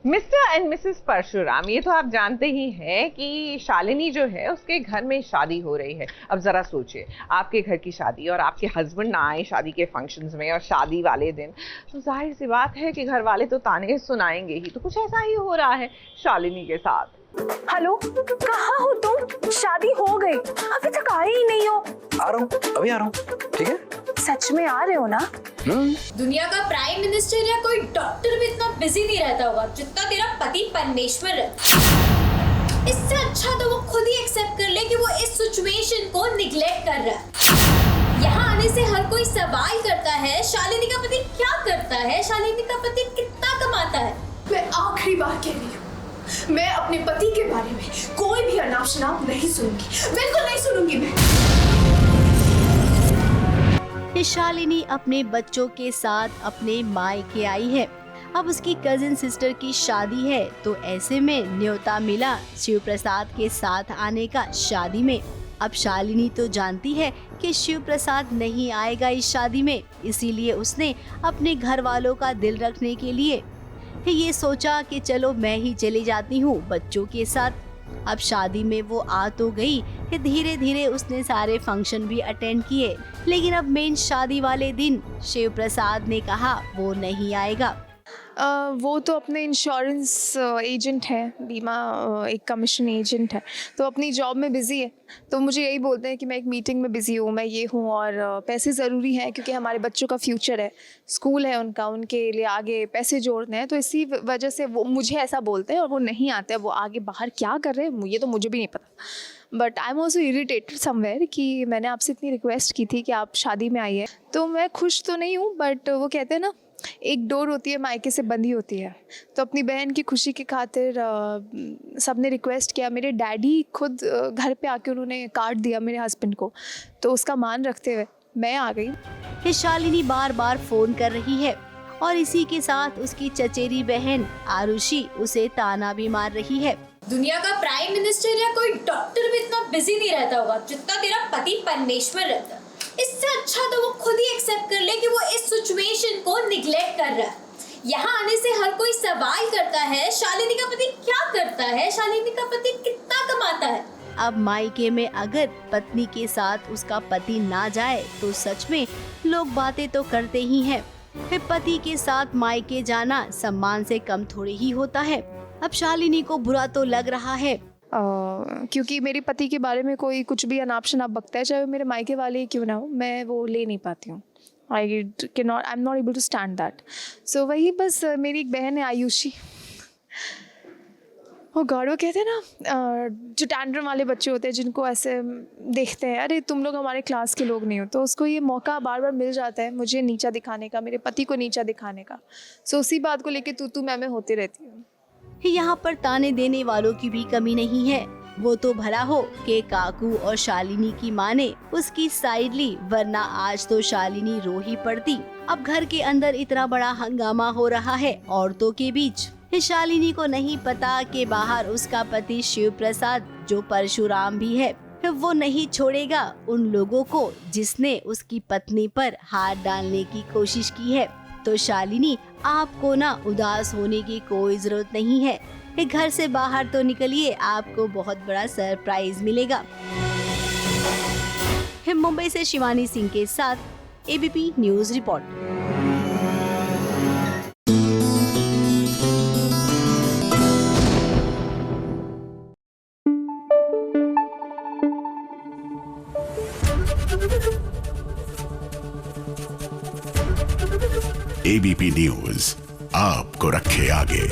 Mister and Mrs Parshuram, ये तो आप जानते ही हैं कि शालिनी जो है उसके घर में शादी हो रही है। अब जरा सोचिए, आपके घर की शादी और आपके हस्बैंड ना आए शादी के फंक्शंस में और शादी वाले दिन, तो जाहिर सी बात है कि घर वाले तो ताने सुनाएंगे ही। तो कुछ ऐसा ही हो रहा है शालिनी के साथ। हेलो, कहाँ हो तुम? शादी हो गई, अभी तक आए ही नहीं हो। आ रहा हूँ, अभी आ रहा हूँ। ठीक है, सच में आ रहे हो ना? दुनिया का प्राइम मिनिस्टर या कोई डॉक्टर भी इतना बिजी नहीं रहता होगा जितना तेरा पति परमेश्वर है। इससे अच्छा तो वो खुद ही एक्सेप्ट कर ले कि वो इस सिचुएशन को निग्लेक्ट कर रहा है। यहाँ आने से हर कोई सवाल करता है, शालिनी का पति क्या करता है, शालिनी का पति कितना कमाता है। मैं आखिरी बार कह रही हूँ, मैं अपने पति के बारे में कोई भी अनाप शनाप नहीं सुनूंगी, बिल्कुल नहीं सुनूंगी मैं। शालिनी अपने बच्चों के साथ अपने मायके आई है। अब उसकी कजिन सिस्टर की शादी है, तो ऐसे में न्योता मिला शिव प्रसाद के साथ आने का शादी में। अब शालिनी तो जानती है कि शिव प्रसाद नहीं आएगा इस शादी में, इसीलिए उसने अपने घर वालों का दिल रखने के लिए ये सोचा कि चलो मैं ही चली जाती हूँ बच्चों के साथ। अब शादी में वो आ तो गई कि धीरे धीरे उसने सारे फंक्शन भी अटेंड किए, लेकिन अब मेन शादी वाले दिन शिव प्रसाद ने कहा वो नहीं आएगा। वो तो अपने इंश्योरेंस एजेंट है, बीमा एक कमीशन एजेंट है, तो अपनी जॉब में बिज़ी है। तो मुझे यही बोलते हैं कि मैं एक मीटिंग में बिज़ी हूँ, मैं ये हूँ, और पैसे ज़रूरी हैं क्योंकि हमारे बच्चों का फ्यूचर है, स्कूल है उनका, उनके लिए आगे पैसे जोड़ने हैं। तो इसी वजह से वो मुझे ऐसा बोलते हैं और वो नहीं आते हैं। वो आगे बाहर क्या कर रहे हैं ये तो मुझे भी नहीं पता, but I am also irritated somewhere कि मैंने आपसे इतनी रिक्वेस्ट की थी कि आप शादी में आइए। तो मैं खुश तो नहीं हूँ, बट वो कहते हैं ना, एक डोर होती है मायके से बंधी होती है। तो अपनी बहन की खुशी की खातिर सबने रिक्वेस्ट किया। मेरे डैडी खुद घर पे आके उन्होंने कार्ड दिया मेरे हस्बैंड को, तो उसका मान रखते हुए मैं आ गई। शालिनी बार बार फोन कर रही है और इसी के साथ उसकी चचेरी बहन आरुषि उसे ताना भी मार रही है। दुनिया का प्राइम मिनिस्टर या कोई डॉक्टर भी इतना बिजी नहीं रहता होगा जितना तेरा पति परमेश्वर रहता है। इससे अच्छा तो वो खुद ही एक्सेप्ट कर ले कि वो इस सिचुएशन को निग्लेक्ट कर रहा है। यहाँ आने से हर कोई सवाल करता है, शालिनी का पति क्या करता है, शालिनी का पति कितना कमाता है। अब मायके में अगर पत्नी के साथ उसका पति ना जाए तो सच में लोग बातें तो करते ही हैं। फिर पति के साथ मायके जाना सम्मान से कम थोड़ी ही होता है। अब शालिनी को बुरा तो लग रहा है, क्योंकि मेरे पति के बारे में कोई कुछ भी अनाप शनाप बकता है, चाहे वो मेरे मायके वाले ही क्यों ना हो, मैं वो ले नहीं पाती हूँ। I am not able to stand that. So वही बस मेरी एक बहन है आयुषी, वो गॉड, वो कहते हैं ना जो टैंड्रम वाले बच्चे होते हैं जिनको ऐसे देखते हैं, अरे तुम लोग हमारे क्लास के लोग नहीं हो, तो उसको ये मौका बार बार मिल जाता है मुझे नीचा दिखाने का, मेरे पति को नीचा दिखाने का। सो उसी बात को लेके तू मैं होती रहती हूँ। यहाँ पर ताने देने वालों की भी कमी नहीं है। वो तो भला हो कि काकू और शालिनी की माँ ने उसकी साइड ली, वरना आज तो शालिनी रो ही पड़ती। अब घर के अंदर इतना बड़ा हंगामा हो रहा है औरतों के बीच। शालिनी को नहीं पता कि बाहर उसका पति शिव प्रसाद, जो परशुराम भी है, वो नहीं छोड़ेगा उन लोगों को जिसने उसकी पत्नी पर हाथ डालने की कोशिश की है। तो शालिनी, आपको ना उदास होने की कोई जरूरत नहीं है। घर से बाहर तो निकलिए, आपको बहुत बड़ा सरप्राइज मिलेगा। मुंबई से शिवानी सिंह के साथ ABP news report. ABP news आपको रखे आगे।